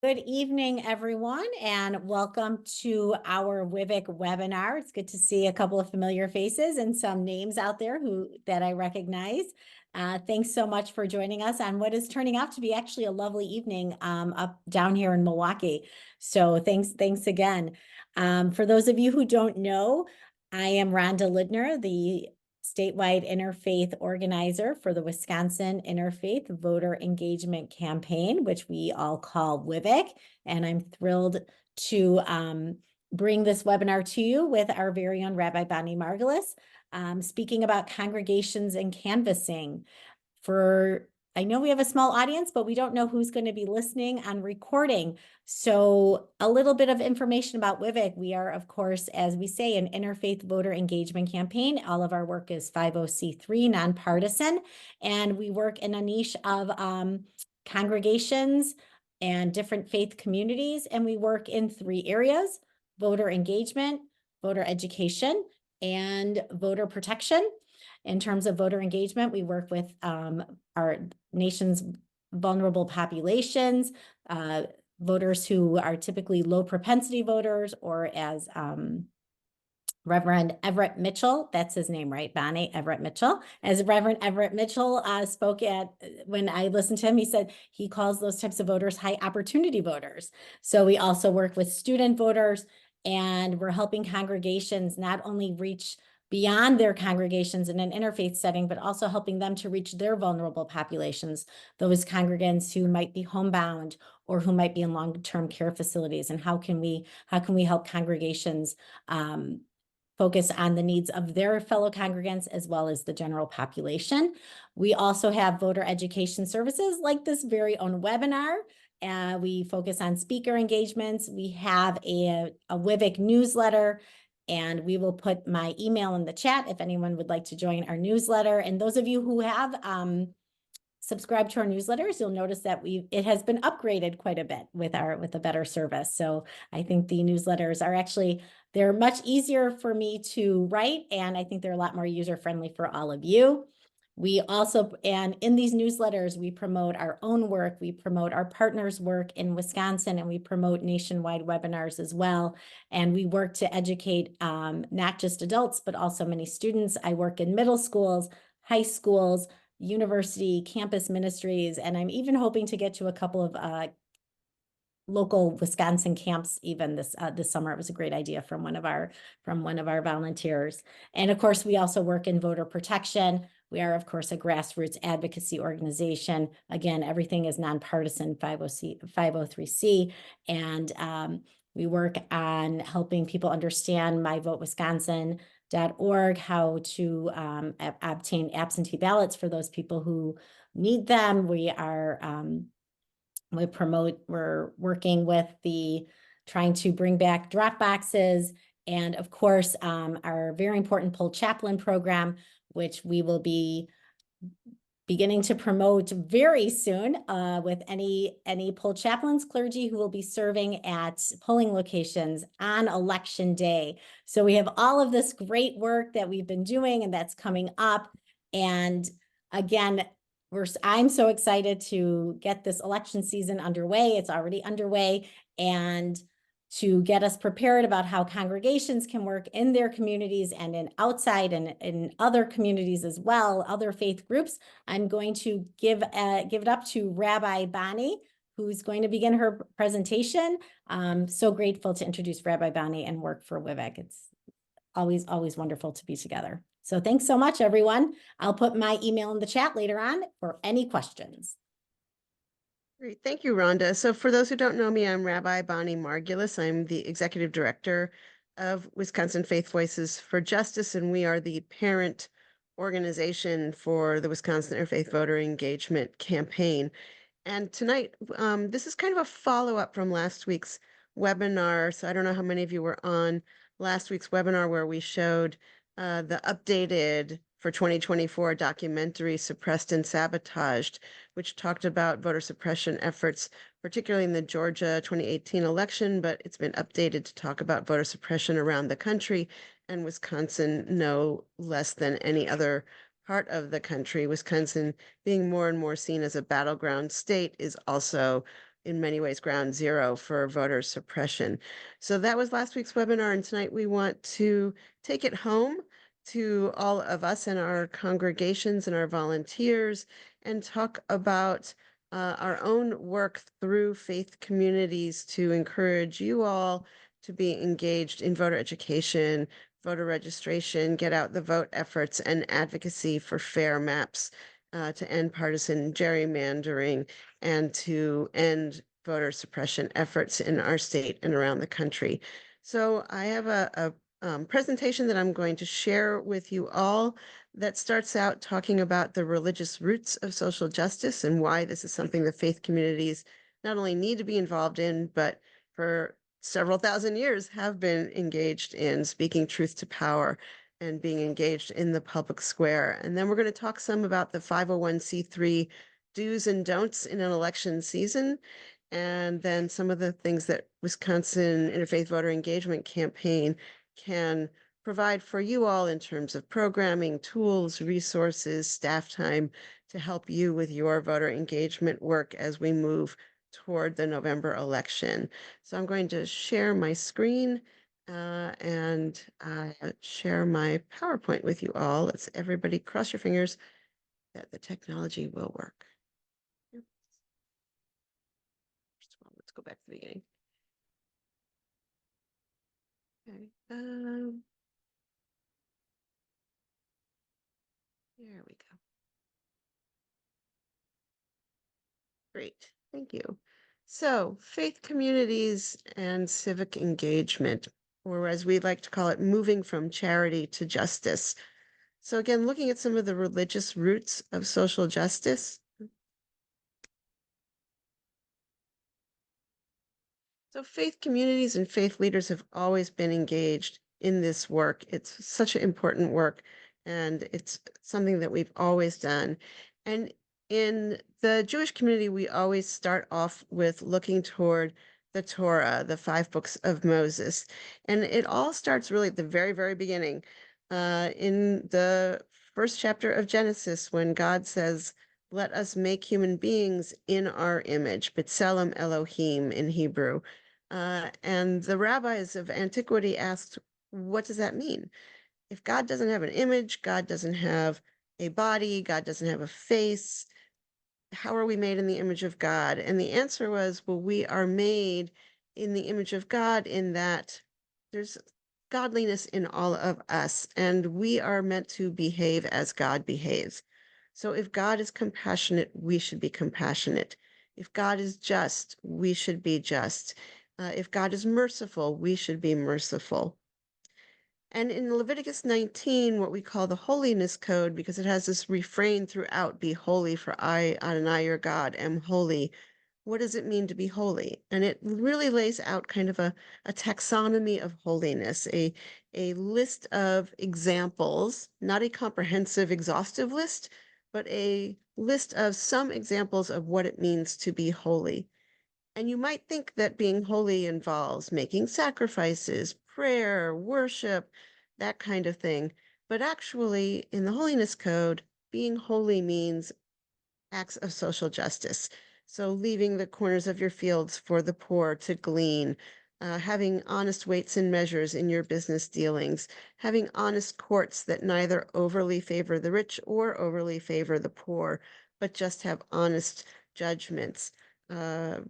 Good evening, everyone, and welcome to our WIVEC webinar. It's good to see a couple of familiar faces and some names out there that I recognize. Thanks so much for joining us on what is turning out to be actually a lovely evening up down here in Milwaukee. So thanks again. For those of you who don't know, I am Rhonda Lidner, the statewide interfaith organizer for the Wisconsin Interfaith Voter Engagement Campaign, which we all call WIVEC. And I'm thrilled to bring this webinar to you with our very own Rabbi Bonnie Margulis, speaking about congregations and canvassing. I know we have a small audience, but we don't know who's going to be listening on recording. So a little bit of information about WIVEC. We are, of course, as we say, an interfaith voter engagement campaign. All of our work is 50c3, nonpartisan, and we work in a niche of congregations and different faith communities. And we work in 3 areas: voter engagement, voter education, and voter protection. In terms of voter engagement, we work with our nation's vulnerable populations, voters who are typically low propensity voters, or as Reverend Everett Mitchell, that's his name, right, Bonnie? Everett Mitchell. As Reverend Everett Mitchell spoke when I listened to him, he said he calls those types of voters high opportunity voters. So we also work with student voters, and we're helping congregations not only reach beyond their congregations in an interfaith setting, but also helping them to reach their vulnerable populations, those congregants who might be homebound or who might be in long-term care facilities. And how can we help congregations focus on the needs of their fellow congregants as well as the general population? We also have voter education services like this very own webinar. We focus on speaker engagements. We have a WIVEC newsletter, and we will put my email in the chat if anyone would like to join our newsletter. And those of you who have subscribed to our newsletters, you'll notice that it has been upgraded quite a bit with a better service. So I think the newsletters are they're much easier for me to write, and I think they're a lot more user-friendly for all of you. We also, and in these newsletters, we promote our own work, we promote our partners' work in Wisconsin, and we promote nationwide webinars as well. And we work to educate not just adults, but also many students. I work in middle schools, high schools, university, campus ministries, and I'm even hoping to get to a couple of local Wisconsin camps even this summer. It was a great idea from one of our volunteers. And of course, we also work in voter protection. We are, of course, a grassroots advocacy organization. Again, everything is nonpartisan, 503C, and we work on helping people understand myvotewisconsin.org, how to obtain absentee ballots for those people who need them. We're working with trying to bring back drop boxes, and of course, our very important Poll Chaplain program, which we will be beginning to promote very soon with any poll chaplains, clergy who will be serving at polling locations on election day. So we have all of this great work that we've been doing, and that's coming up. And again, I'm so excited to get this election season underway. It's already underway, and to get us prepared about how congregations can work in their communities and outside and in other communities as well, other faith groups. I'm going to give it up to Rabbi Bonnie, who's going to begin her presentation. I'm so grateful to introduce Rabbi Bonnie and work for WIVEC. It's always wonderful to be together. So thanks so much, everyone. I'll put my email in the chat later on for any questions. Great. Thank you, Rhonda. So for those who don't know me, I'm Rabbi Bonnie Margulis. I'm the executive director of Wisconsin Faith Voices for Justice, and we are the parent organization for the Wisconsin Interfaith Voter Engagement Campaign. And tonight, this is kind of a follow-up from last week's webinar. So I don't know how many of you were on last week's webinar where we showed the updated for 2024 documentary Suppressed and Sabotaged, which talked about voter suppression efforts, particularly in the Georgia 2018 election, but it's been updated to talk about voter suppression around the country, and Wisconsin no less than any other part of the country. Wisconsin, being more and more seen as a battleground state, is also in many ways ground zero for voter suppression. So that was last week's webinar, and tonight we want to take it home to all of us and our congregations and our volunteers and talk about our own work through faith communities to encourage you all to be engaged in voter education, voter registration, get out the vote efforts, and advocacy for fair maps to end partisan gerrymandering and to end voter suppression efforts in our state and around the country. So I have a presentation that I'm going to share with you all that starts out talking about the religious roots of social justice and why this is something the faith communities not only need to be involved in, but for several thousand years have been engaged in speaking truth to power and being engaged in the public square. And then we're going to talk some about the 501c3 do's and don'ts in an election season, and then some of the things that Wisconsin Interfaith Voter Engagement Campaign can provide for you all in terms of programming, tools, resources, staff time to help you with your voter engagement work as we move toward the November election. So I'm going to share my screen and share my PowerPoint with you all. Let's everybody cross your fingers that the technology will work. First of all, let's go back to the beginning. Okay. There we go. Great, thank you. So, faith communities and civic engagement, or as we like to call it, moving from charity to justice. So again, looking at some of the religious roots of social justice. So faith communities and faith leaders have always been engaged in this work. It's such an important work, and it's something that we've always done. And in the Jewish community, we always start off with looking toward the Torah, the 5 books of Moses. And it all starts really at the very, very beginning, in the first chapter of Genesis, when God says, "Let us make human beings in our image," B'Tselem Elohim in Hebrew. And the rabbis of antiquity asked, what does that mean? If God doesn't have an image, God doesn't have a body, God doesn't have a face, how are we made in the image of God? And the answer was, well, we are made in the image of God in that there's godliness in all of us, and we are meant to behave as God behaves. So if God is compassionate, we should be compassionate. If God is just, we should be just. If God is merciful, we should be merciful. And in Leviticus 19, what we call the holiness code, because it has this refrain throughout, be holy, for I, Adonai, your God, am holy. What does it mean to be holy? And it really lays out kind of a taxonomy of holiness, a list of examples, not a comprehensive, exhaustive list, but a list of some examples of what it means to be holy. And you might think that being holy involves making sacrifices, prayer, worship, that kind of thing. But actually, in the Holiness Code, being holy means acts of social justice. So leaving the corners of your fields for the poor to glean, having honest weights and measures in your business dealings, having honest courts that neither overly favor the rich or overly favor the poor, but just have honest judgments.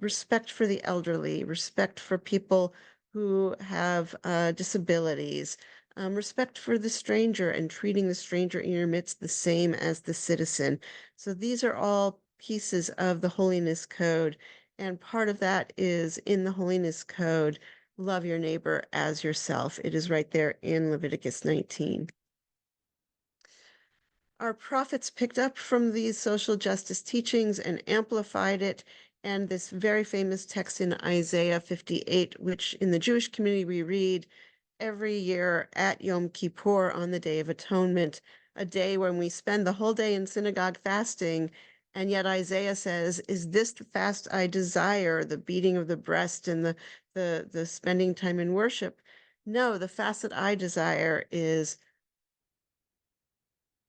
Respect for the elderly, respect for people who have disabilities, respect for the stranger and treating the stranger in your midst the same as the citizen. So these are all pieces of the Holiness Code. And part of that is in the Holiness Code, love your neighbor as yourself. It is right there in Leviticus 19. Our prophets picked up from these social justice teachings and amplified it. And this very famous text in Isaiah 58, which in the Jewish community we read every year at Yom Kippur on the Day of Atonement, a day when we spend the whole day in synagogue fasting. And yet Isaiah says, is this the fast I desire, the beating of the breast and the spending time in worship? No, the fast that I desire is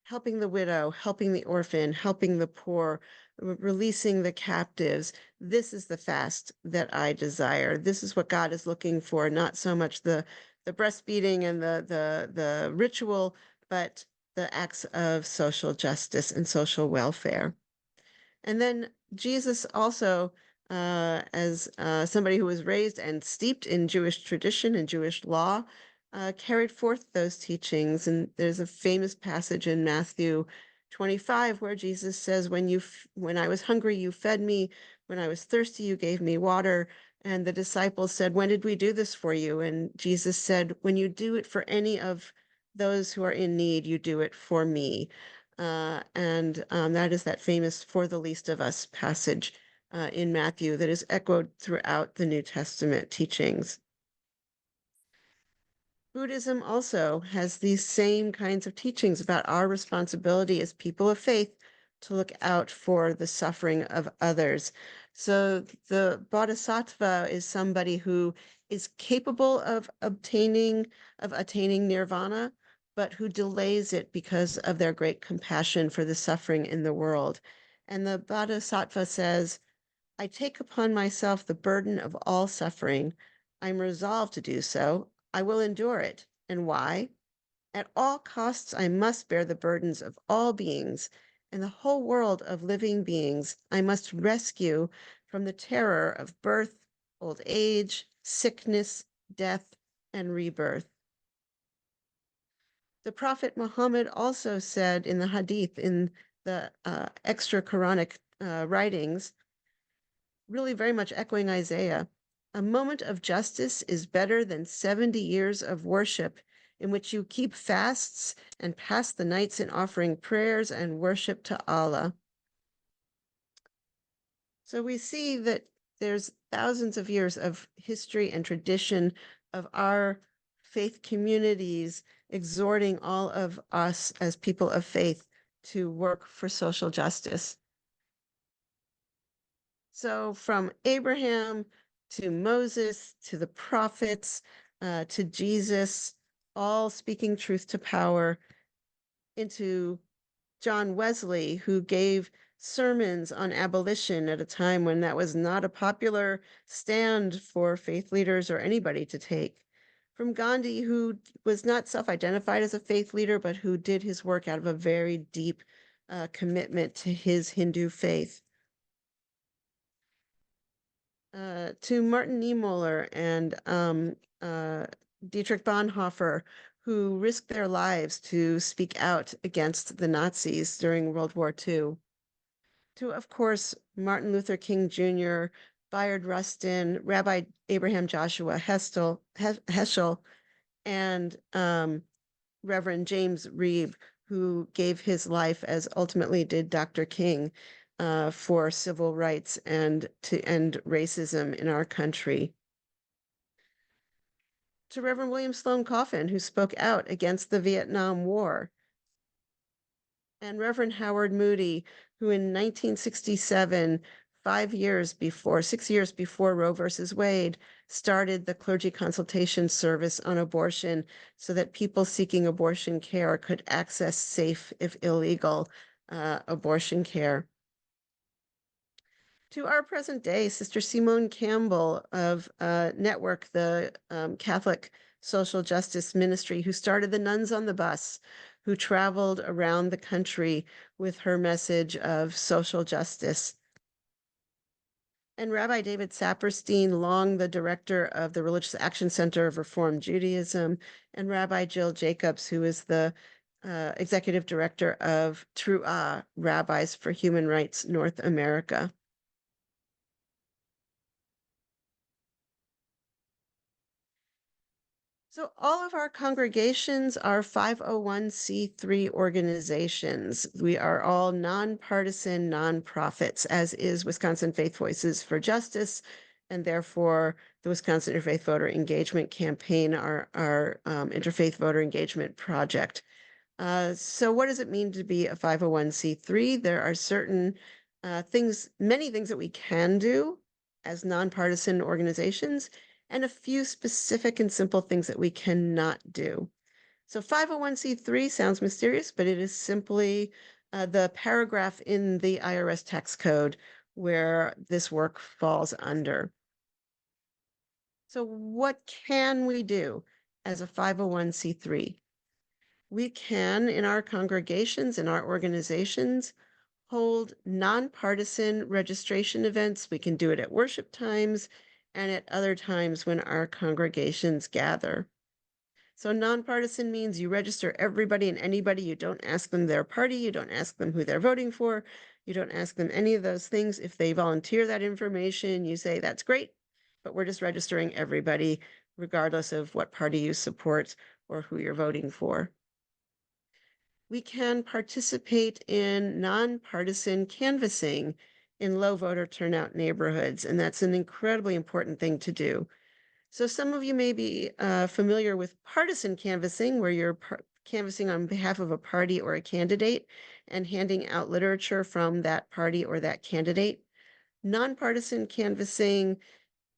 helping the widow, helping the orphan, helping the poor, releasing the captives. This is the fast that I desire. This is what God is looking for, not so much the breastfeeding and the ritual, but the acts of social justice and social welfare. And then Jesus also, as somebody who was raised and steeped in Jewish tradition and Jewish law, carried forth those teachings. And there's a famous passage in Matthew 25 where Jesus says, when I was hungry, you fed me. When I was thirsty, you gave me water. And the disciples said, when did we do this for you? And Jesus said, when you do it for any of those who are in need, you do it for me. And that is that famous "for the least of us" passage in Matthew that is echoed throughout the New Testament teachings. Buddhism also has these same kinds of teachings about our responsibility as people of faith to look out for the suffering of others. So the bodhisattva is somebody who is capable of attaining nirvana, but who delays it because of their great compassion for the suffering in the world. And the bodhisattva says, I take upon myself the burden of all suffering. I'm resolved to do so. I will endure it. And why? At all costs, I must bear the burdens of all beings and the whole world of living beings. I must rescue from the terror of birth, old age, sickness, death, and rebirth. The Prophet Muhammad also said in the Hadith, in the extra Quranic writings, really very much echoing Isaiah, a moment of justice is better than 70 years of worship in which you keep fasts and pass the nights in offering prayers and worship to Allah. So we see that there's thousands of years of history and tradition of our faith communities exhorting all of us as people of faith to work for social justice. So from Abraham to Moses to the prophets to Jesus, all speaking truth to power, into John Wesley, who gave sermons on abolition at a time when that was not a popular stand for faith leaders or anybody to take. From Gandhi, who was not self-identified as a faith leader, but who did his work out of a very deep commitment to his Hindu faith. To Martin Niemöller and Dietrich Bonhoeffer, who risked their lives to speak out against the Nazis during World War II. To, of course, Martin Luther King Jr., Bayard Rustin, Rabbi Abraham Joshua Heschel, and Reverend James Reeb, who gave his life, as ultimately did Dr. King, for civil rights and to end racism in our country. To Reverend William Sloane Coffin, who spoke out against the Vietnam War. And Reverend Howard Moody, who in 1967, 6 years before Roe versus Wade, started the clergy consultation service on abortion so that people seeking abortion care could access safe, if illegal, abortion care. To our present day, Sister Simone Campbell of Network, the Catholic Social Justice Ministry, who started the Nuns on the Bus, who traveled around the country with her message of social justice. And Rabbi David Saperstein, long the director of the Religious Action Center of Reform Judaism, and Rabbi Jill Jacobs, who is the executive director of Truah, Rabbis for Human Rights North America. So all of our congregations are 501c3 organizations. We are all nonpartisan nonprofits, as is Wisconsin Faith Voices for Justice, and therefore the Wisconsin Interfaith Voter Engagement Campaign, our Interfaith Voter Engagement Project. So what does it mean to be a 501c3? There are certain many things that we can do as nonpartisan organizations, and a few specific and simple things that we cannot do. So 501c3 sounds mysterious, but it is simply the paragraph in the IRS tax code where this work falls under. So what can we do as a 501c3? We can, in our congregations, in our organizations, hold nonpartisan registration events. We can do it at worship times and at other times when our congregations gather. So nonpartisan means you register everybody and anybody. You don't ask them their party. You don't ask them who they're voting for. You don't ask them any of those things. If they volunteer that information, you say, that's great, but we're just registering everybody, regardless of what party you support or who you're voting for. We can participate in nonpartisan canvassing in low voter turnout neighborhoods, and that's an incredibly important thing to do. So some of you may be familiar with partisan canvassing, where you're canvassing on behalf of a party or a candidate and handing out literature from that party or that candidate. Nonpartisan canvassing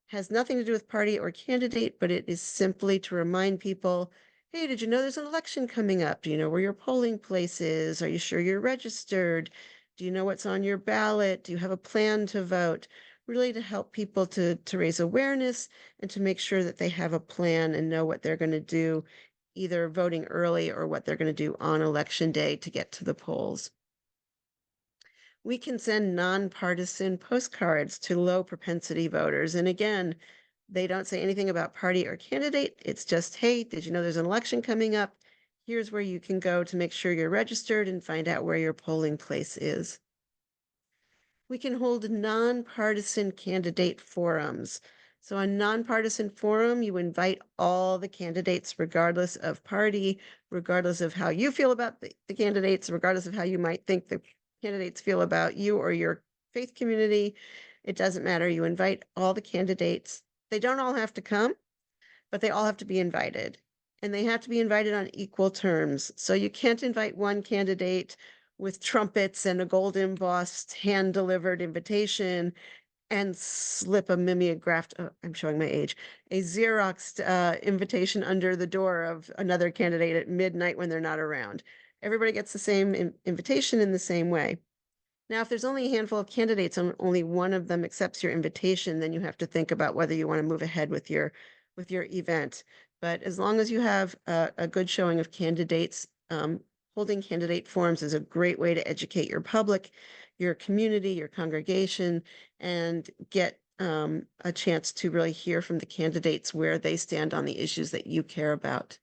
has nothing to do with party or candidate, but it is simply to remind people, hey, did you know there's an election coming up? Do you know where your polling place is? Are you sure you're registered? Do you know what's on your ballot? Do you have a plan to vote? Really to help people to raise awareness and to make sure that they have a plan and know what they're going to do, either voting early or what they're going to do on election day to get to the polls. We can send nonpartisan postcards to low propensity voters. And again, they don't say anything about party or candidate. It's just, hey, did you know there's an election coming up? Here's where you can go to make sure you're registered and find out where your polling place is. We can hold nonpartisan candidate forums. So a nonpartisan forum, you invite all the candidates, regardless of party, regardless of how you feel about the candidates, regardless of how you might think the candidates feel about you or your faith community. It doesn't matter. You invite all the candidates. They don't all have to come, but they all have to be invited. And they have to be invited on equal terms. So you can't invite one candidate with trumpets and a gold embossed hand-delivered invitation and slip a mimeographed, I'm showing my age, a Xeroxed invitation under the door of another candidate at midnight when they're not around. Everybody gets the same invitation in the same way. Now, if there's only a handful of candidates and only one of them accepts your invitation, then you have to think about whether you want to move ahead with your event. But as long as you have a good showing of candidates, holding candidate forums is a great way to educate your public, your community, your congregation, and get a chance to really hear from the candidates where they stand on the issues that you care about.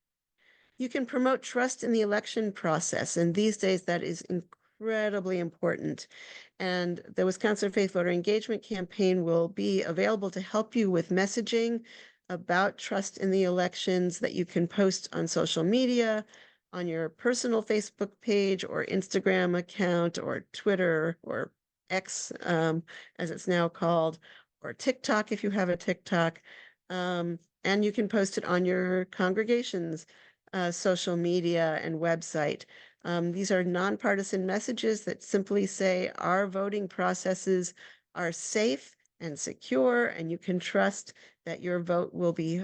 You can promote trust in the election process, and these days that is incredibly important. And the Wisconsin Faith Voter Engagement Campaign will be available to help you with messaging about trust in the elections that you can post on social media, on your personal Facebook page or Instagram account or Twitter or X, as it's now called, or TikTok if you have a TikTok. And you can post it on your congregation's social media and website. These are nonpartisan messages that simply say our voting processes are safe and secure, and you can trust that your vote will be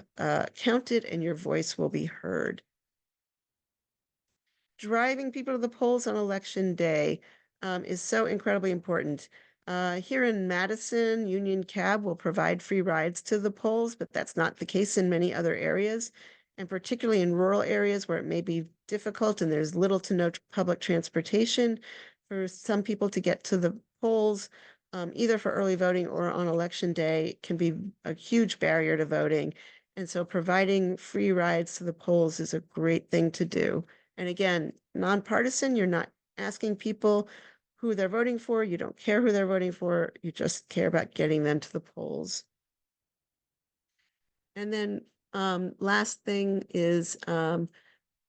counted and your voice will be heard. Driving people to the polls on election day is so incredibly important. Here in Madison, Union Cab will provide free rides to the polls, but that's not the case in many other areas. And particularly in rural areas where it may be difficult and there's little to no public transportation for some people to get to the polls, either for early voting or on election day, can be a huge barrier to voting. And so providing free rides to the polls is a great thing to do. And again, nonpartisan, you're not asking people who they're voting for. You don't care who they're voting for. You just care about getting them to the polls. And then last thing is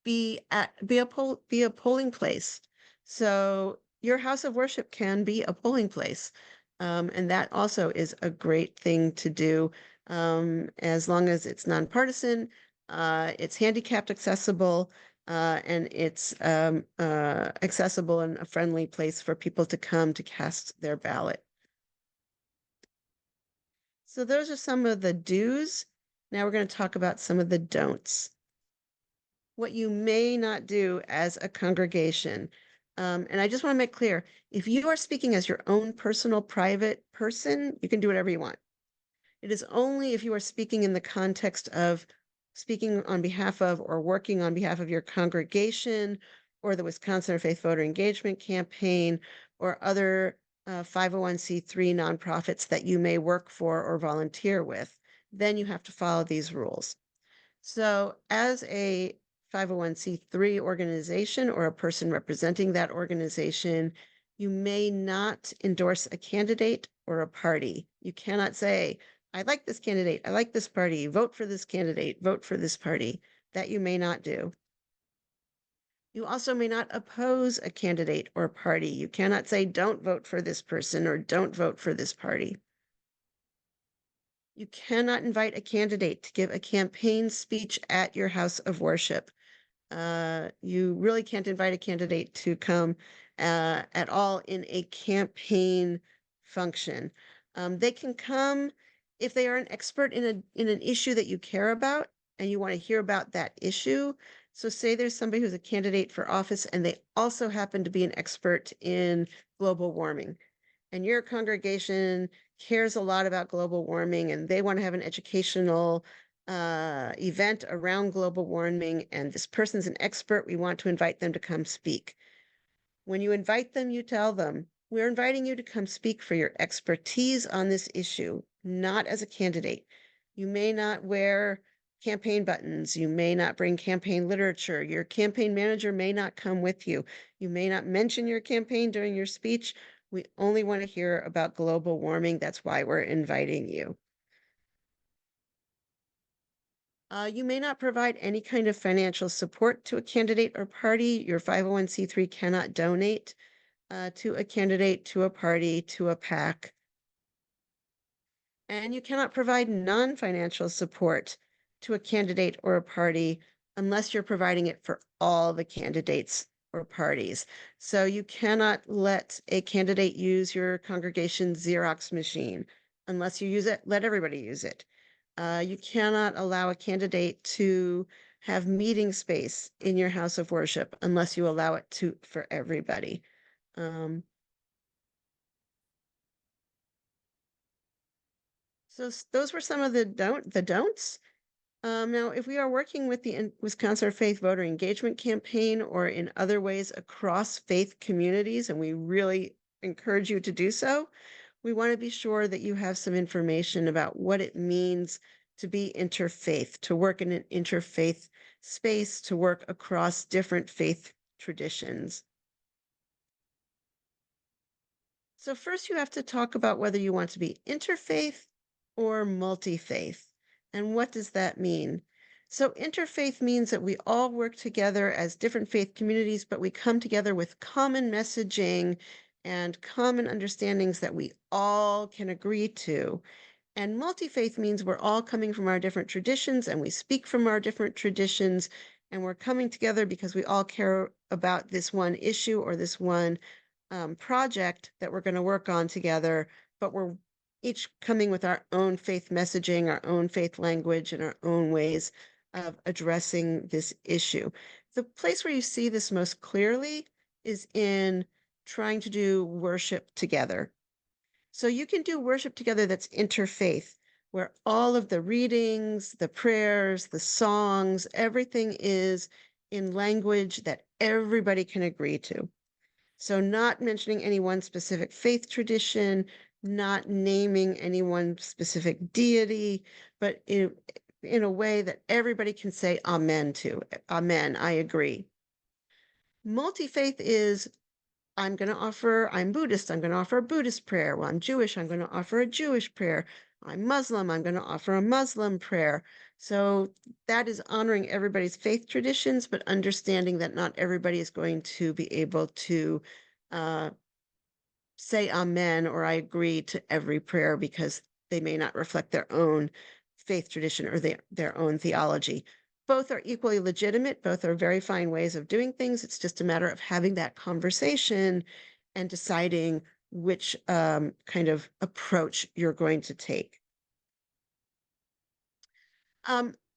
be a polling place. So your house of worship can be a polling place. And that also is a great thing to do, as long as it's nonpartisan, it's handicapped accessible, and it's accessible and a friendly place for people to come to cast their ballot. So those are some of the do's. Now we're going to talk about some of the don'ts. what you may not do as a congregation. And I just want to make clear, if you are speaking as your own personal private person, you can do whatever you want. It is only if you are speaking in the context of speaking on behalf of or working on behalf of your congregation or the Wisconsin Interfaith Voter Engagement Campaign or other 501c3 nonprofits that you may work for or volunteer with, then you have to follow these rules. So as a 501c3 organization or a person representing that organization, you may not endorse a candidate or a party. You cannot say, I like this candidate, I like this party, vote for this candidate, vote for this party. That you may not do. You also may not oppose a candidate or party. You cannot say, don't vote for this person or don't vote for this party. You cannot invite a candidate to give a campaign speech at your house of worship. You really can't invite a candidate to come at all in a campaign function. They can come if they are an expert in an issue that you care about and you want to hear about that issue. So say there's somebody who's a candidate for office and they also happen to be an expert in global warming. And your congregation cares a lot about global warming and they want to have an educational event around global warming, and this person's an expert. We want to invite them to come speak. When you invite them, you tell them, we're inviting you to come speak for your expertise on this issue, not as a candidate. You may not wear campaign buttons. You may not bring campaign literature. Your campaign manager may not come with you. You may not mention your campaign during your speech. We only want to hear about global warming. That's why we're inviting you. You may not provide any kind of financial support to a candidate or party. Your 501c3 cannot donate to a candidate, to a party, to a PAC. And you cannot provide non-financial support to a candidate or a party unless you're providing it for all the candidates or parties. So you cannot let a candidate use your congregation's Xerox machine. Unless you use it, let everybody use it. You cannot allow a candidate to have meeting space in your house of worship unless you allow it to for everybody. So those were some of the don'ts. Now, if we are working with the Wisconsin Faith Voter Engagement Campaign or in other ways across faith communities, and we really encourage you to do so, we want to be sure that you have some information about what it means to be interfaith, to work in an interfaith space, to work across different faith traditions. So first you have to talk about whether you want to be interfaith or multi-faith. And what does that mean? So interfaith means that we all work together as different faith communities, but we come together with common messaging and common understandings that we all can agree to. And multi-faith means we're all coming from our different traditions and we speak from our different traditions, and we're coming together because we all care about this one issue or this one project that we're going to work on together, but we're each coming with our own faith messaging, our own faith language, and our own ways of addressing this issue. The place where you see this most clearly is in trying to do worship together. So you can do worship together that's interfaith, where all of the readings, the prayers, the songs, everything is in language that everybody can agree to. So not mentioning any one specific faith tradition, not naming any one specific deity, but in a way that everybody can say amen to. Amen, I agree. Multi-faith is, I'm Buddhist, I'm going to offer a Buddhist prayer. Well, I'm Jewish, I'm going to offer a Jewish prayer. I'm Muslim, I'm going to offer a Muslim prayer. So that is honoring everybody's faith traditions, but understanding that not everybody is going to be able to say amen or I agree to every prayer because they may not reflect their own faith tradition or their own theology. Both are equally legitimate. Both are very fine ways of doing things. It's just a matter of having that conversation and deciding which kind of approach you're going to take.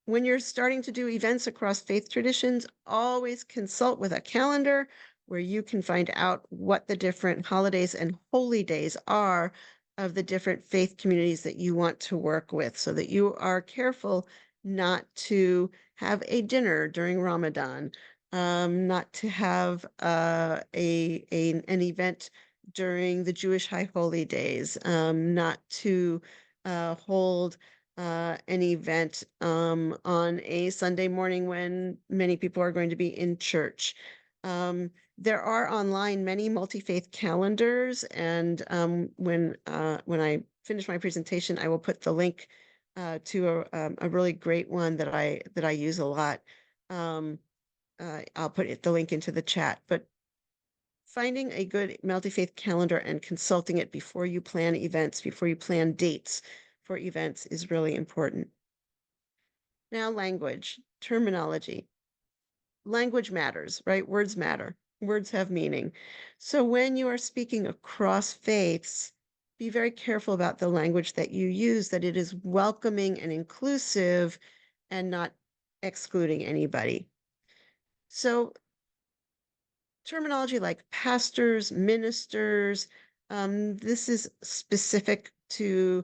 when you're starting to do events across faith traditions, always consult with a calendar where you can find out what the different holidays and holy days are of the different faith communities that you want to work with, so that you are careful not to have a dinner during Ramadan, not to have an event during the Jewish High Holy Days, not to hold an event on a Sunday morning when many people are going to be in church. There are online many multi-faith calendars, and when I finish my presentation, I will put the link to a really great one that I use a lot. I'll put the link into the chat, but finding a good multi-faith calendar and consulting it before you plan events, before you plan dates for events is really important. Now, language, terminology. Language matters, right? Words matter. Words have meaning. So when you are speaking across faiths, be very careful about the language that you use, that it is welcoming and inclusive and not excluding anybody. So terminology like pastors, ministers, this is specific to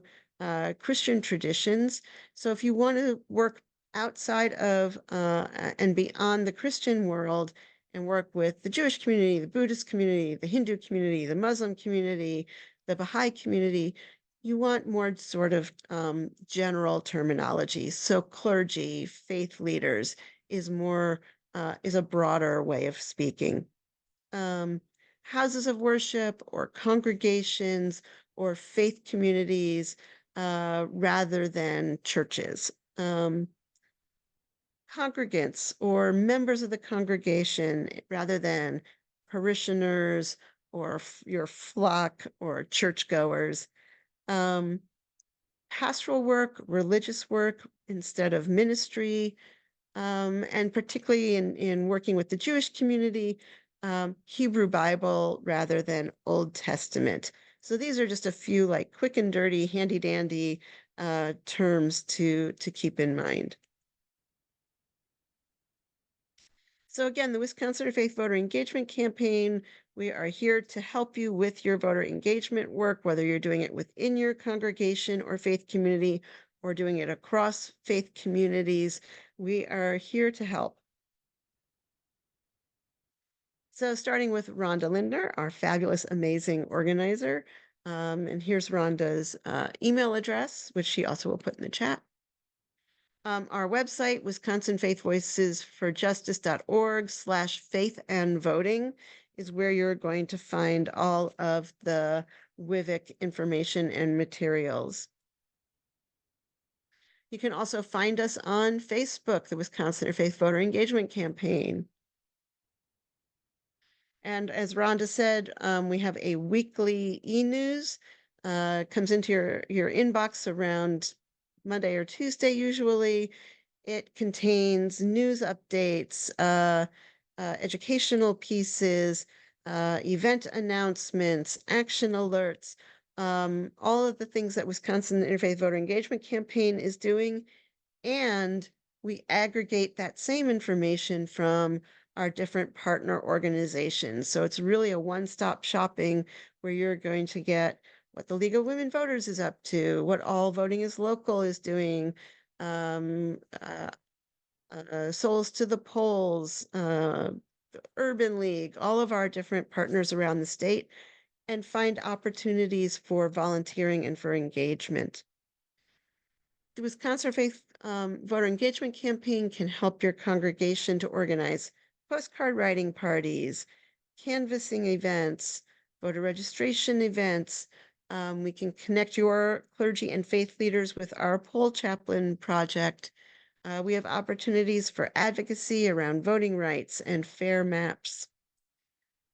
Christian traditions. So if you want to work outside of and beyond the Christian world and work with the Jewish community, the Buddhist community, the Hindu community, the Muslim community, the Baha'i community, you want more sort of general terminology. So clergy, faith leaders is a broader way of speaking. Houses of worship or congregations or faith communities rather than churches. Congregants or members of the congregation rather than parishioners or your flock or churchgoers. Pastoral work, religious work instead of ministry, and particularly in working with the Jewish community, Hebrew Bible rather than Old Testament. So these are just a few like quick and dirty, handy dandy terms to keep in mind. So again, the Wisconsin Interfaith Voter Engagement Campaign, we are here to help you with your voter engagement work, whether you're doing it within your congregation or faith community or doing it across faith communities. We are here to help. So starting with Rhonda Lindner, our fabulous, amazing organizer. And here's Rhonda's email address, which she also will put in the chat. Our website, wisconsinfaithvoicesforjustice.org/faith and voting is where you're going to find all of the WIVEC information and materials. You can also find us on Facebook, the Wisconsin Interfaith Voter Engagement Campaign. And as Rhonda said, we have a weekly e-news, comes into your inbox around Monday or Tuesday usually. It contains news updates, educational pieces, event announcements, action alerts, all of the things that Wisconsin Interfaith Voter Engagement Campaign is doing. And we aggregate that same information from our different partner organizations. So it's really a one-stop shopping where you're going to get what the League of Women Voters is up to, what All Voting is Local is doing, Souls to the Polls, the Urban League, all of our different partners around the state, and find opportunities for volunteering and for engagement. The Wisconsin Faith Voter Engagement Campaign can help your congregation to organize postcard writing parties, canvassing events, voter registration events. We can connect your clergy and faith leaders with our poll chaplain project. We have opportunities for advocacy around voting rights and fair maps.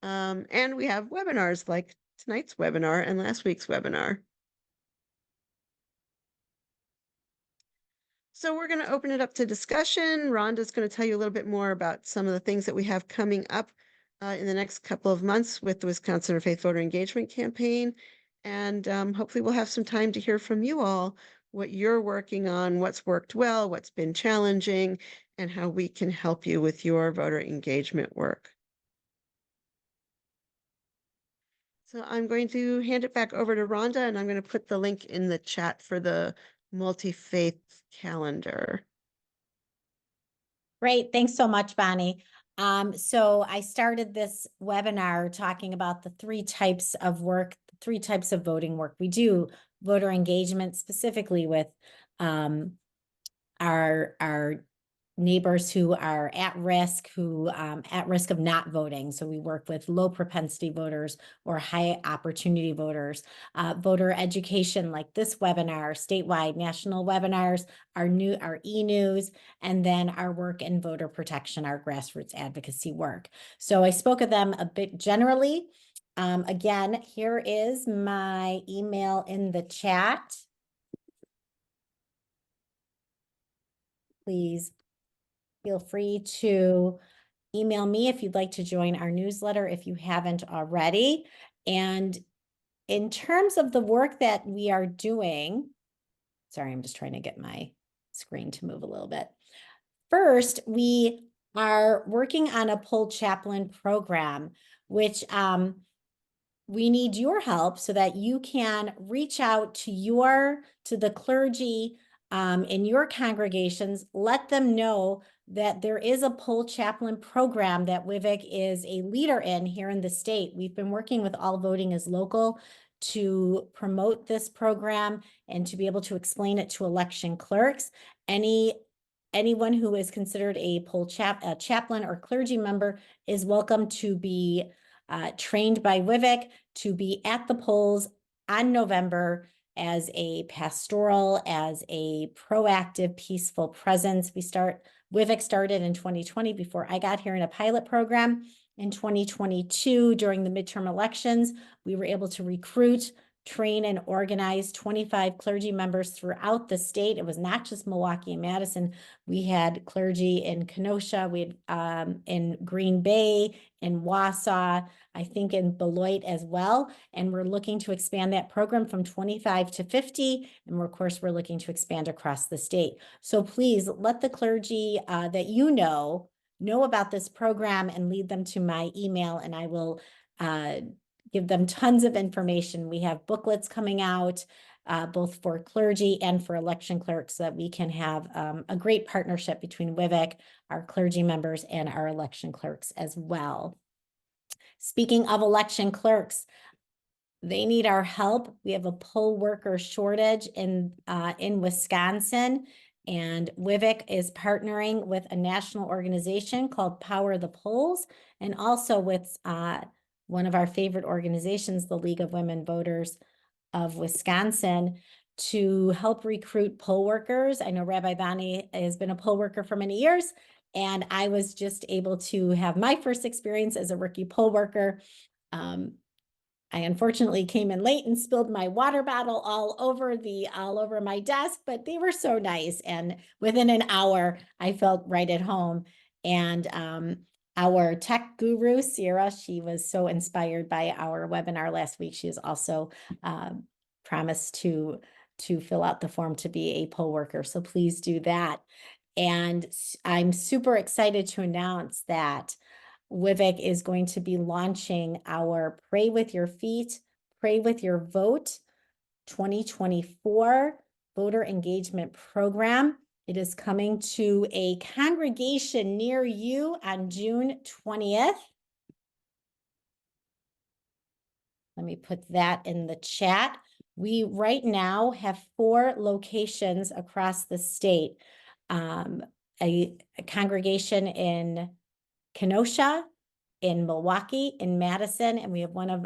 And we have webinars like tonight's webinar and last week's webinar. So we're going to open it up to discussion. Rhonda's going to tell you a little bit more about some of the things that we have coming up in the next couple of months with the Wisconsin Interfaith Voter Engagement Campaign. And hopefully we'll have some time to hear from you all what you're working on, what's worked well, what's been challenging, and how we can help you with your voter engagement work. So I'm going to hand it back over to Rhonda, and I'm going to put the link in the chat for the multi-faith calendar. Great. Thanks so much, Bonnie. So I started this webinar talking about the 3 types of work, 3 types of voting work. We do voter engagement specifically with our neighbors who are at risk, at risk of not voting. So we work with low propensity voters or high opportunity voters. Voter education like this webinar, statewide, national webinars, our e-news, and then our work in voter protection, our grassroots advocacy work. So I spoke of them a bit generally. Again, here is my email in the chat. Please feel free to email me if you'd like to join our newsletter if you haven't already. And in terms of the work that we are doing, sorry, I'm just trying to get my screen to move a little bit. First, we are working on a poll chaplain program, which we need your help so that you can reach out to the clergy in your congregations, let them know that there is a poll chaplain program that WIVEC is a leader in here in the state. We've been working with All Voting is Local to promote this program and to be able to explain it to election clerks. Anyone who is considered a poll chaplain or clergy member is welcome to be trained by WIVEC to be at the polls on November as a pastoral, as a proactive, peaceful presence. WIVEC started in 2020 before I got here in a pilot program. In 2022, during the midterm elections, we were able to recruit, train, and organize 25 clergy members throughout the state. It was not just Milwaukee and Madison. We had clergy in Kenosha, we had in Green Bay, in Wausau, I think in Beloit as well. And we're looking to expand that program from 25 to 50. And of course, we're looking to expand across the state. So please let the clergy that you know about this program and lead them to my email, and I will give them tons of information. We have booklets coming out, both for clergy and for election clerks, so that we can have a great partnership between WIVEC, our clergy members, and our election clerks as well. Speaking of election clerks, they need our help. We have a poll worker shortage in Wisconsin, and WIVEC is partnering with a national organization called Power the Polls, and also with one of our favorite organizations, the League of Women Voters of Wisconsin, to help recruit poll workers. I know Rabbi Bonnie has been a poll worker for many years, and I was just able to have my first experience as a rookie poll worker. I unfortunately came in late and spilled my water bottle all over my desk, but they were so nice. And within an hour, I felt right at home. And our tech guru, Sierra, she was so inspired by our webinar last week. She has also promised to fill out the form to be a poll worker. So please do that. And I'm super excited to announce that WIVEC is going to be launching our Pray with Your Feet, Pray with Your Vote 2024 voter engagement program. It is coming to a congregation near you on June 20th. Let me put that in the chat. We right now have 4 locations across the state. A congregation in Kenosha, in Milwaukee, in Madison, and we have one of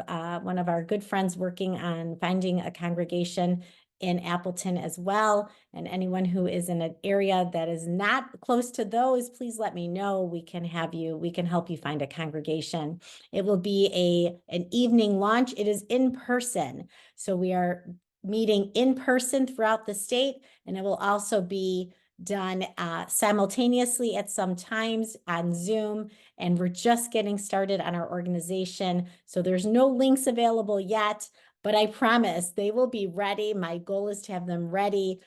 our good friends working on finding a congregation in Appleton as well. And anyone who is in an area that is not close to those, please let me know. We can help you find a congregation. It will be an evening launch. It is in person. So we are meeting in person throughout the state, and it will also be done simultaneously at some times on Zoom, and we're just getting started on our organization. So there's no links available yet, but I promise they will be ready. My goal is to have them ready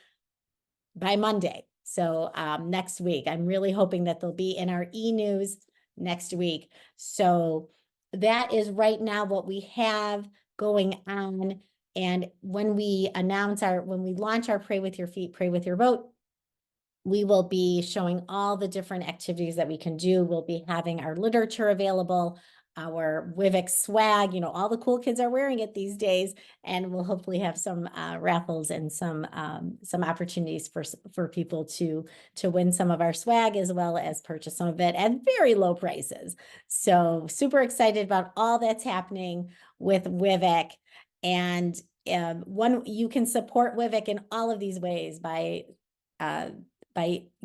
by Monday. So next week, I'm really hoping that they'll be in our e-news next week. So that is right now what we have going on. And when we launch our Pray With Your Feet, Pray With Your Vote, we will be showing all the different activities that we can do. We'll be having our literature available, our WIVEC swag, all the cool kids are wearing it these days, and we'll hopefully have some raffles and some opportunities for people to win some of our swag, as well as purchase some of it at very low prices. So super excited about all that's happening with WIVEC. And you can support WIVEC in all of these ways by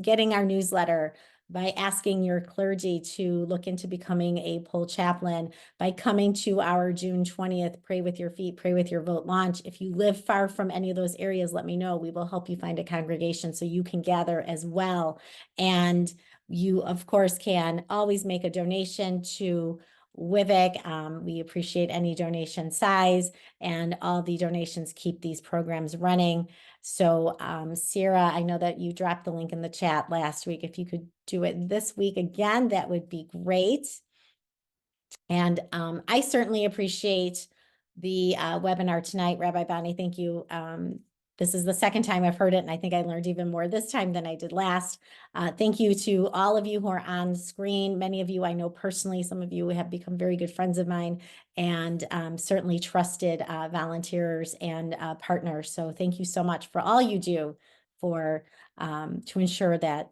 getting our newsletter, by asking your clergy to look into becoming a poll chaplain, by coming to our June 20th Pray With Your Feet, Pray With Your Vote launch. If you live far from any of those areas, let me know. We will help you find a congregation so you can gather as well. And you, of course, can always make a donation to WIVEC. We appreciate any donation size, and all the donations keep these programs running. So Sierra, I know that you dropped the link in the chat last week. If you could do it this week again, that would be great. And I certainly appreciate the webinar tonight. Rabbi Bonnie, thank you. This is the second time I've heard it, and I think I learned even more this time than I did last. Thank you to all of you who are on screen. Many of you I know personally. Some of you have become very good friends of mine, and certainly trusted volunteers and partners. So thank you so much for all you do to ensure that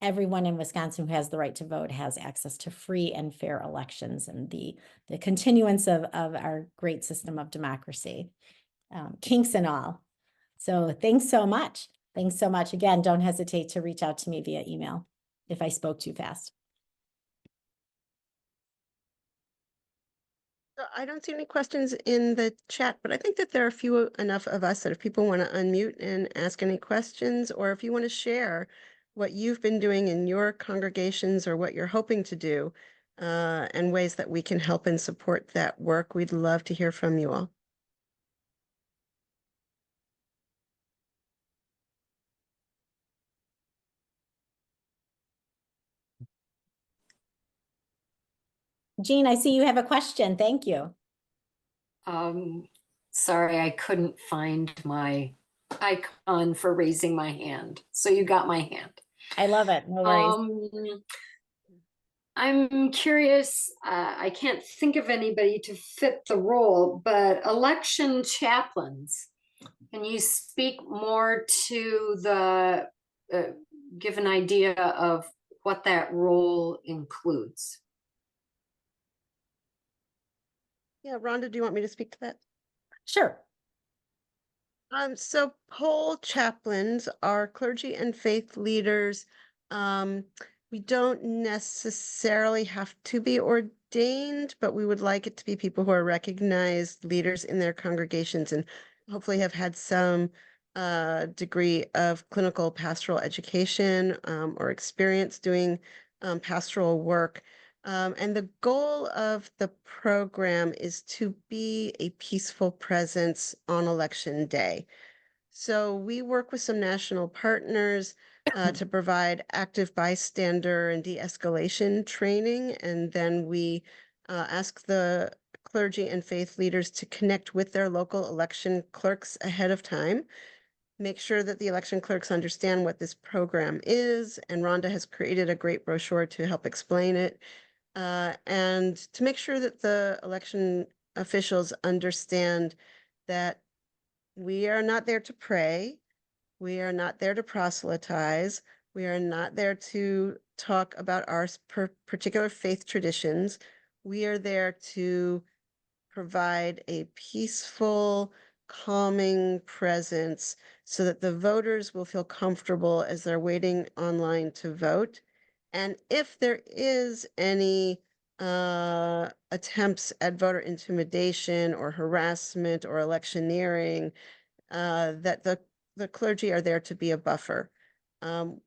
everyone in Wisconsin who has the right to vote has access to free and fair elections, and the continuance of our great system of democracy, kinks and all. So thanks so much. Thanks so much. Again, don't hesitate to reach out to me via email if I spoke too fast. So I don't see any questions in the chat, but I think that there are few enough of us that if people want to unmute and ask any questions, or if you want to share what you've been doing in your congregations or what you're hoping to do, and ways that we can help and support that work, we'd love to hear from you all. Jean, I see you have a question. Thank you. Sorry, I couldn't find my icon for raising my hand. So you got my hand. I love it. No worries. I'm curious, I can't think of anybody to fit the role, but election chaplains, can you speak more to the, give an idea of what that role includes? Yeah, Rhonda, do you want me to speak to that? Sure. So poll chaplains are clergy and faith leaders. We don't necessarily have to be ordained, but we would like it to be people who are recognized leaders in their congregations and hopefully have had some degree of clinical pastoral education or experience doing pastoral work. And the goal of the program is to be a peaceful presence on election day. So we work with some national partners to provide active bystander and de-escalation training. And then we ask the clergy and faith leaders to connect with their local election clerks ahead of time, make sure that the election clerks understand what this program is. And Rhonda has created a great brochure to help explain it. And to make sure that the election officials understand that we are not there to pray, we are not there to proselytize, we are not there to talk about our particular faith traditions. We are there to provide a peaceful, calming presence so that the voters will feel comfortable as they're waiting online to vote. And if there is any attempts at voter intimidation or harassment or electioneering, that the clergy are there to be a buffer.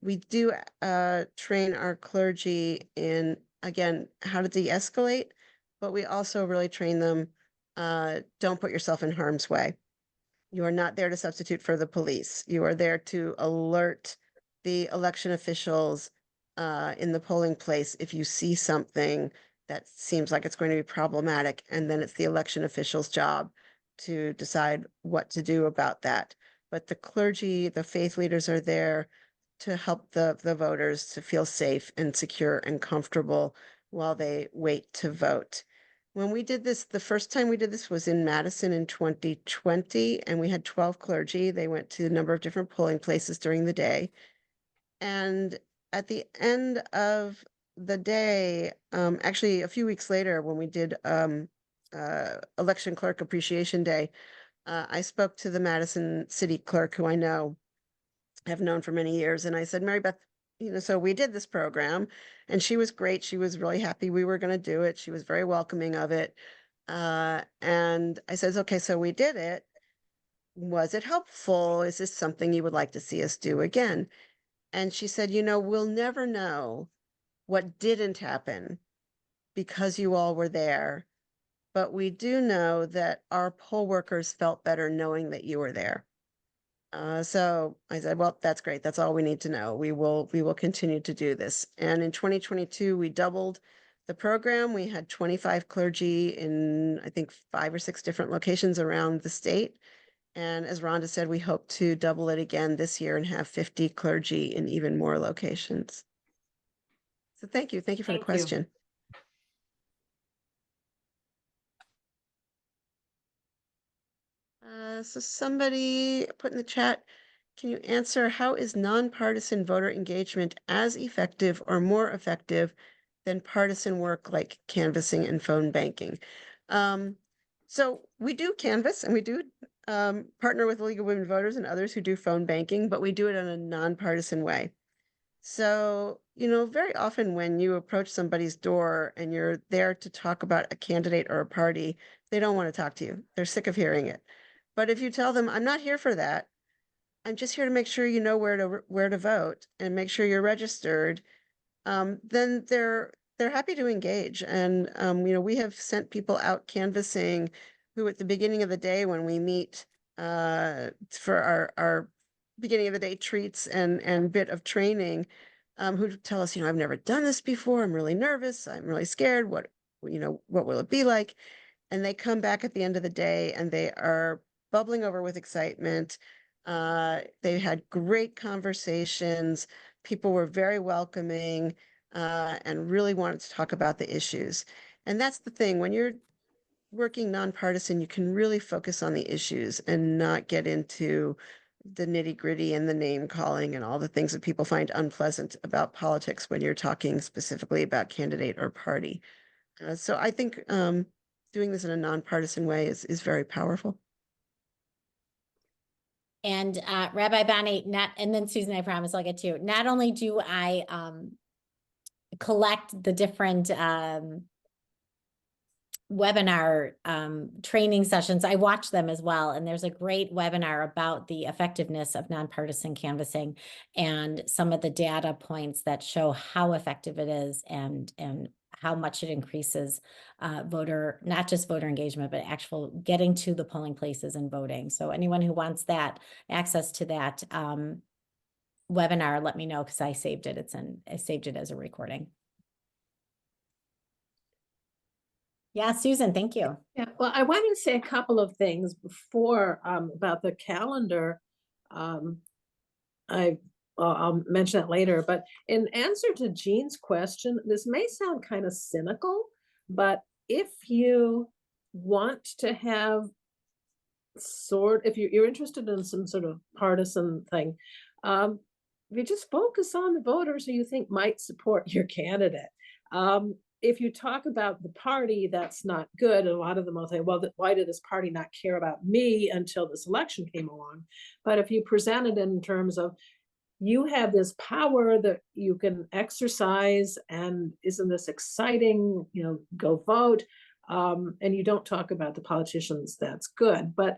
We do train our clergy in, again, how to de-escalate, but we also really train them, don't put yourself in harm's way. You are not there to substitute for the police. You are there to alert the election officials in the polling place if you see something that seems like it's going to be problematic, and then it's the election official's job to decide what to do about that. But the clergy, the faith leaders are there to help the voters to feel safe and secure and comfortable while they wait to vote. When we did this, the first time we did this was in Madison in 2020, and we had 12 clergy. They went to a number of different polling places during the day. And at the end of the day, actually a few weeks later, when we did Election Clerk Appreciation Day, I spoke to the Madison City Clerk, who I know, have known for many years, and I said, Mary Beth, so we did this program, and she was great. She was really happy we were going to do it. She was very welcoming of it. And I said, okay, so we did it. Was it helpful? Is this something you would like to see us do again? And she said, we'll never know what didn't happen because you all were there, but we do know that our poll workers felt better knowing that you were there. So I said, well, that's great. That's all we need to know. We will continue to do this. And in 2022, we doubled the program. We had 25 clergy in, I think, 5 or 6 different locations around the state. And as Rhonda said, we hope to double it again this year and have 50 clergy in even more locations. So thank you. Thank you for the question. So somebody put in the chat, can you answer how is nonpartisan voter engagement as effective or more effective than partisan work like canvassing and phone banking? So we do canvass, and we do partner with the League of Women Voters and others who do phone banking, but we do it in a nonpartisan way. So, very often when you approach somebody's door and you're there to talk about a candidate or a party, they don't want to talk to you. They're sick of hearing it. But if you tell them, I'm not here for that, I'm just here to make sure you know where to vote and make sure you're registered, then they're happy to engage. And we have sent people out canvassing who at the beginning of the day, when we meet for our beginning of the day treats and bit of training, who tell us, I've never done this before. I'm really nervous. I'm really scared. What will it be like? And they come back at the end of the day and they are bubbling over with excitement. They had great conversations. People were very welcoming and really wanted to talk about the issues. And that's the thing, when you're working nonpartisan, you can really focus on the issues and not get into the nitty gritty and the name calling and all the things that people find unpleasant about politics when you're talking specifically about candidate or party. So I think doing this in a nonpartisan way is very powerful. And Rabbi Bonnie, and then Susan, I promise I'll get to you. Not only do I collect the different webinar training sessions, I watch them as well. And there's a great webinar about the effectiveness of nonpartisan canvassing and some of the data points that show how effective it is and how much it increases not just voter engagement, but actual getting to the polling places and voting. So anyone who wants that access to that webinar, let me know, because I saved it. I saved it as a recording. Yeah, Susan, thank you. Yeah, well, I wanted to say a couple of things before about the calendar. I'll mention it later, but in answer to Jean's question, this may sound kind of cynical, but if you want to have if you're interested in some sort of partisan thing, if you just focus on the voters who you think might support your candidate. If you talk about the party, that's not good. And a lot of them will say, well, why did this party not care about me until this election came along? But if you present it in terms of, you have this power that you can exercise, and isn't this exciting, go vote. And you don't talk about the politicians, that's good. But,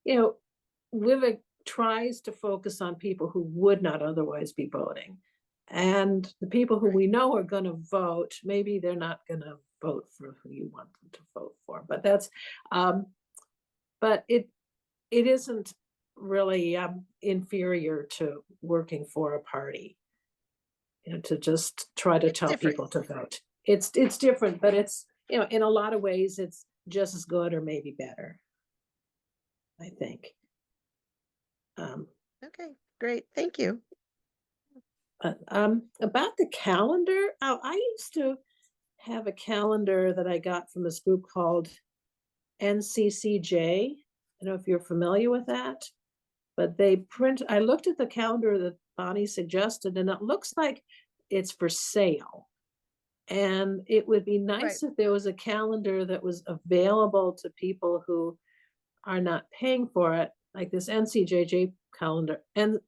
WIVEC tries to focus on people who would not otherwise be voting. And the people who we know are going to vote, maybe they're not going to vote for who you want them to vote for. But that's, but it isn't really inferior to working for a party. To just try to It's tell different. people to vote. It's different, but it's, in a lot of ways, it's just as good or maybe better, I think. Okay, great. Thank you. About the calendar, I used to have a calendar that I got from this group called NCCJ. I don't know if you're familiar with that, but I looked at the calendar that Bonnie suggested, and it looks like it's for sale. And it would be nice if there was a calendar that was available to people who are not paying for it, like this NCJJ calendar. And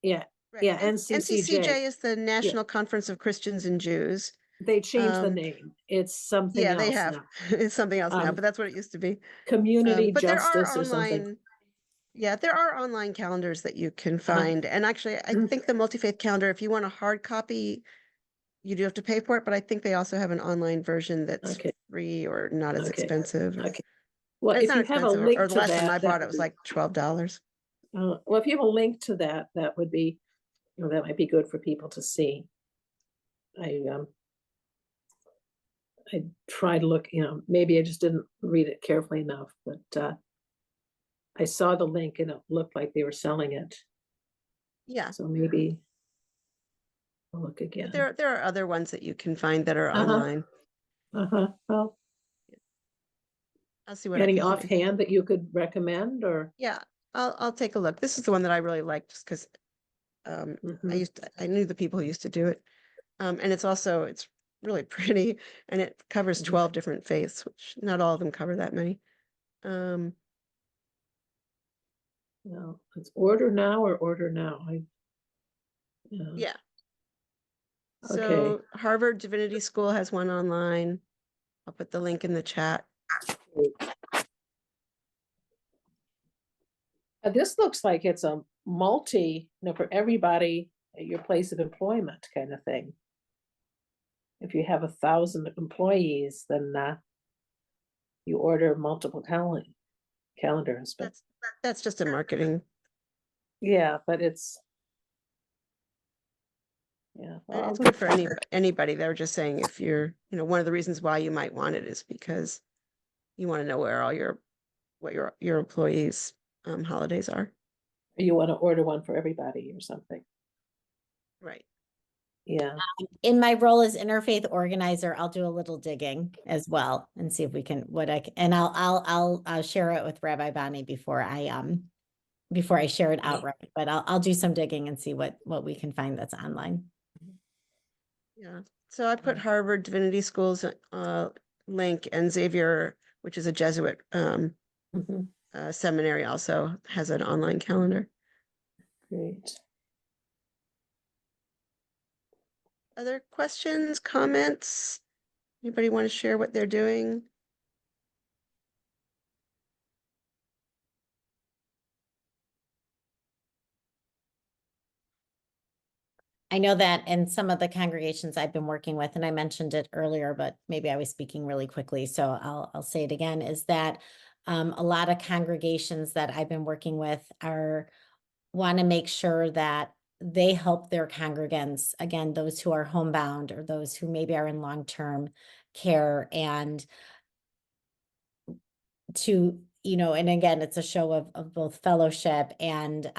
yeah, NCCJ. NCCJ is the National Conference of Christians and Jews. They changed the name. It's something else. They have. Now. It's something else now, but that's what it used to be. Community but justice there are or something. Yeah, there are online calendars that you can find. And actually, I think the multi-faith calendar, if you want a hard copy, you do have to pay for it, but I think they also have an online version that's free or not as expensive. Okay. Well, it's if not you expensive, have a link or the to last time I that, bought it was like $12. well, if you have a link to that, that would be, that might be good for people to see. I tried to look, maybe I just didn't read it carefully enough, but I saw the link and it looked like they were selling it. Yeah. So maybe I'll look again. But there are other ones that you can find that are online. Well, I'll see what any I can find. offhand that you could recommend, or? Yeah, I'll take a look. This is the one that I really liked just because I knew the people who used to do it. And it's really pretty, and it covers 12 different faiths, which not all of them cover that many. No, it's order now or order now. Yeah. Okay. So Harvard Divinity School has one online. I'll put the link in the chat. This looks like it's a for everybody at your place of employment kind of thing. If you have 1,000 employees, then you order multiple calendars. But that's just a marketing. Yeah, but it's Well, it's good for anybody. They were just saying if you're, one of the reasons why you might want it is because you want to know where what your employees' holidays are. You want to order one for everybody or something. Right. Yeah. In my role as interfaith organizer, I'll do a little digging as well and see if we can and I'll share it with Rabbi Bonnie before I share it outright. But I'll do some digging and see what we can find that's online. Yeah. So I put Harvard Divinity School's link, and Xavier, which is a Jesuit seminary, also has an online calendar. Great. Other questions, comments? Anybody want to share what they're doing? I know that in some of the congregations I've been working with, and I mentioned it earlier, but maybe I was speaking really quickly, so I'll say it again, is that a lot of congregations that I've been working with want to make sure that they help their congregants, again, those who are homebound or those who maybe are in long-term care, and to, and again, it's a show of both fellowship and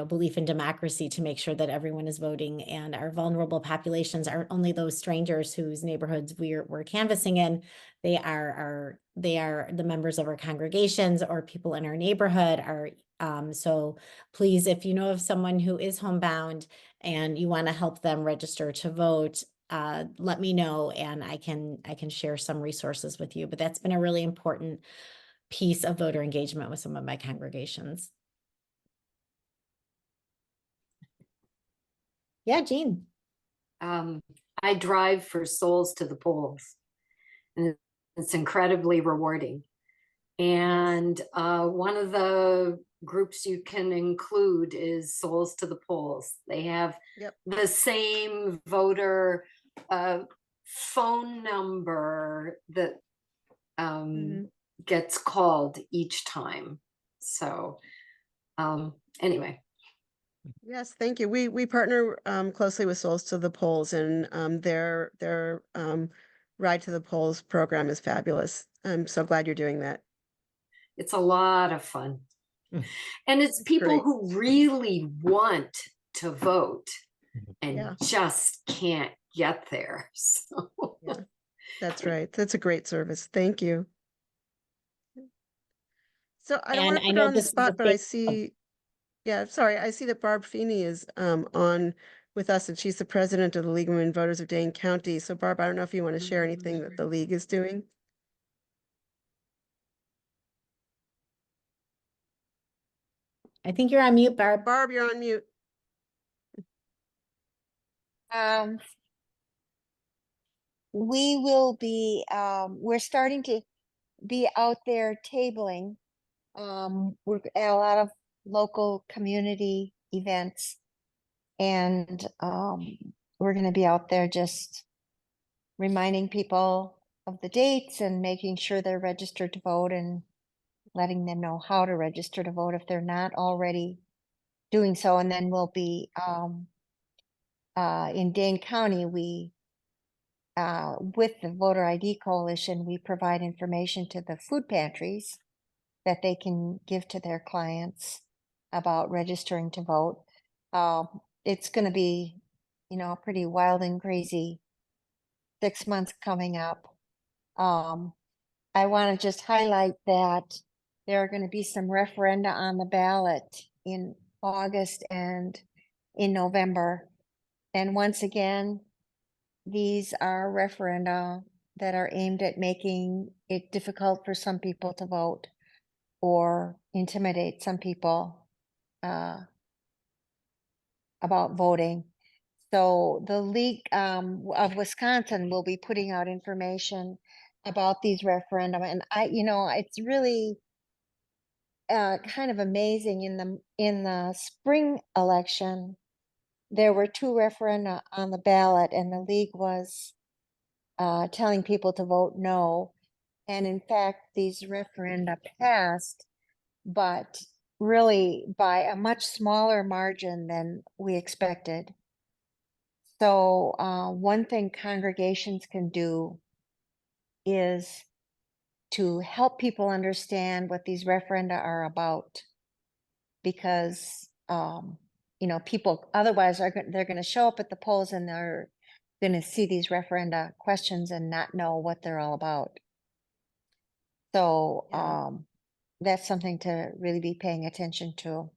belief in democracy, to make sure that everyone is voting, and our vulnerable populations aren't only those strangers whose neighborhoods we're canvassing in. They are the members of our congregations or people in our neighborhood. So please, if you know of someone who is homebound and you want to help them register to vote, let me know, and I can share some resources with you. But that's been a really important piece of voter engagement with some of my congregations. Yeah, Jean. I drive for Souls to the Polls, and it's incredibly rewarding. And one of the groups you can include is Souls to the Polls. They have the same voter phone number that gets called each time. So, anyway. Yes, thank you. We partner closely with Souls to the Polls, and their Ride to the Polls program is fabulous. I'm so glad you're doing that. It's a lot of fun. And it's people Great. who really want to vote and Yeah. just can't get there. So Yeah, that's right. That's a great service. Thank you. So I don't And want to I put her know on the this is a spot, but I big- see, yeah, sorry, I see that Barb Feeney is on with us, and she's the president of the League of Women Voters of Dane County. So Barb, I don't know if you want to share anything that the league is doing. I think you're on mute, Barb. Barb, you're on mute. We will be, we're starting to be out there tabling. We're at a lot of local community events. And we're going to be out there just reminding people of the dates and making sure they're registered to vote and letting them know how to register to vote if they're not already doing so. And then we'll be in Dane County, with the Voter ID Coalition, we provide information to the food pantries that they can give to their clients about registering to vote. It's going to be, a pretty wild and crazy 6 months coming up. I want to just highlight that there are going to be some referenda on the ballot in August and in November. And once again, these are referenda that are aimed at making it difficult for some people to vote or intimidate some people about voting. So the League of Wisconsin will be putting out information about these referendum. And it's really kind of amazing. In the spring election, there were 2 referenda on the ballot, and the League was telling people to vote no. And in fact, these referenda passed, but really by a much smaller margin than we expected. So one thing congregations can do is to help people understand what these referenda are about, because people otherwise they're going to show up at the polls and they're going to see these referenda questions and not know what they're all about. So Yeah. that's something to really be paying attention to.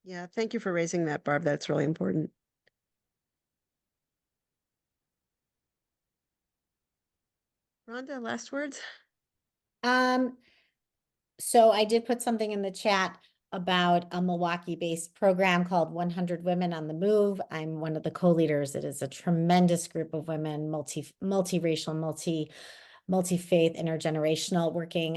Yeah, thank you for raising that, Barb. That's really important. Rhonda, last words? So I did put something in the chat about a Milwaukee-based program called 100 Women on the Move. I'm one of the co-leaders. It is a tremendous group of women, multiracial, multi-faith, intergenerational, working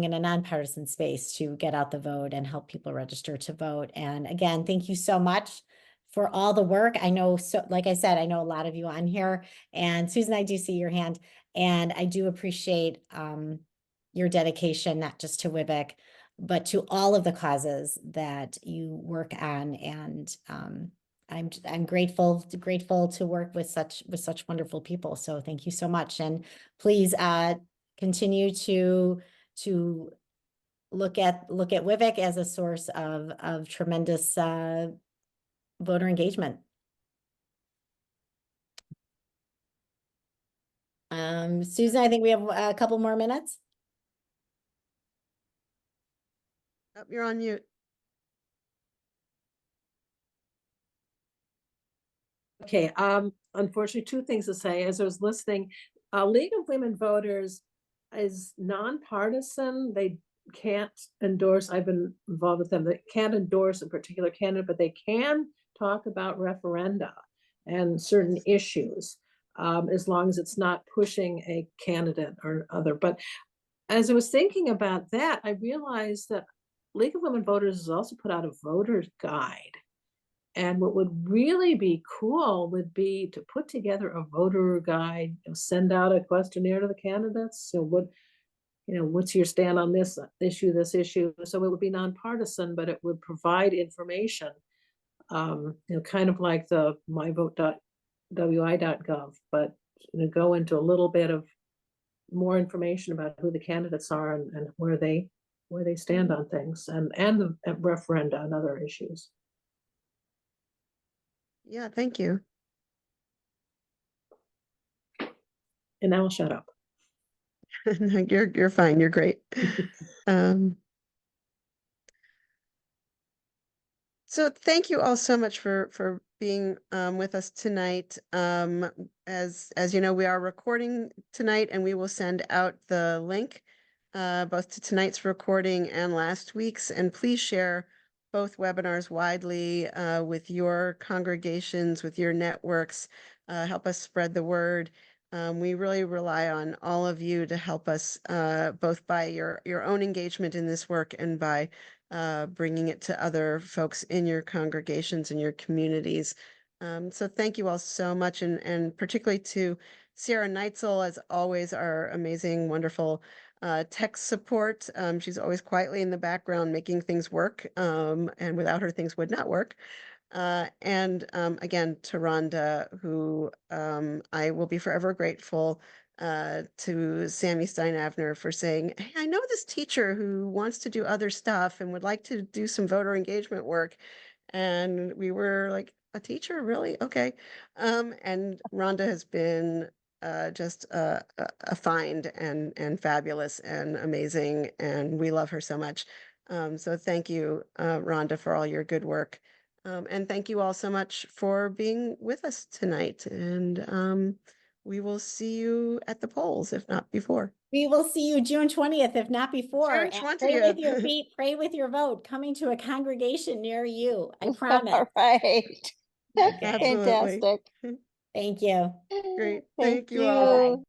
in a nonpartisan space to get out the vote and help people register to vote. And again, thank you so much for all the work. I know, so like I said, I know a lot of you on here, and Susan, I do see your hand, and I do appreciate your dedication, not just to WIVEC, but to all of the causes that you work on. And I'm grateful to work with such wonderful people. So thank you so much. And please continue to look at WIVEC as a source of tremendous voter engagement. Susan, I think we have a couple more minutes. Oh, you're on mute. Okay, unfortunately, 2 things to say. As I was listening, League of Women Voters is nonpartisan. They can't endorse, I've been involved with them, they can't endorse a particular candidate, but they can talk about referenda and certain issues, as long as it's not pushing a candidate or other. But as I was thinking about that, I realized that League of Women Voters has also put out a voter's guide. And what would really be cool would be to put together a voter guide, send out a questionnaire to the candidates. So what's your stand on this issue, this issue? So it would be nonpartisan, but it would provide information. Kind of like the myvote.wi.gov, but go into a little bit of more information about who the candidates are and where they stand on things, and the referenda and other issues. Yeah, thank you. And now I'll shut up. No, you're fine. You're great. So thank you all so much for being with us tonight. As you know, we are recording tonight, and we will send out the link both to tonight's recording and last week's. And please share both webinars widely with your congregations, with your networks. Help us spread the word. We really rely on all of you to help us both by your own engagement in this work and by bringing it to other folks in your congregations and your communities. So thank you all so much, and particularly to Sierra Neitzel, as always, our amazing, wonderful tech support. She's always quietly in the background making things work, and without her, things would not work. And again, to Rhonda, who I will be forever grateful to Sammy Stein-Avner for saying, hey, I know this teacher who wants to do other stuff and would like to do some voter engagement work. And we were like, a teacher, really? Okay. And Rhonda has been just a find and fabulous and amazing, and we love her so much. So thank you, Rhonda, for all your good work. And thank you all so much for being with us tonight. And we will see you at the polls, if not before. We will see you June 20th, if not before. June And pray with 20th. your feet, pray with your vote, coming to a congregation near you. I promise. All right. Okay. Absolutely. Fantastic. Thank you. Great. Thank Thank you all. you.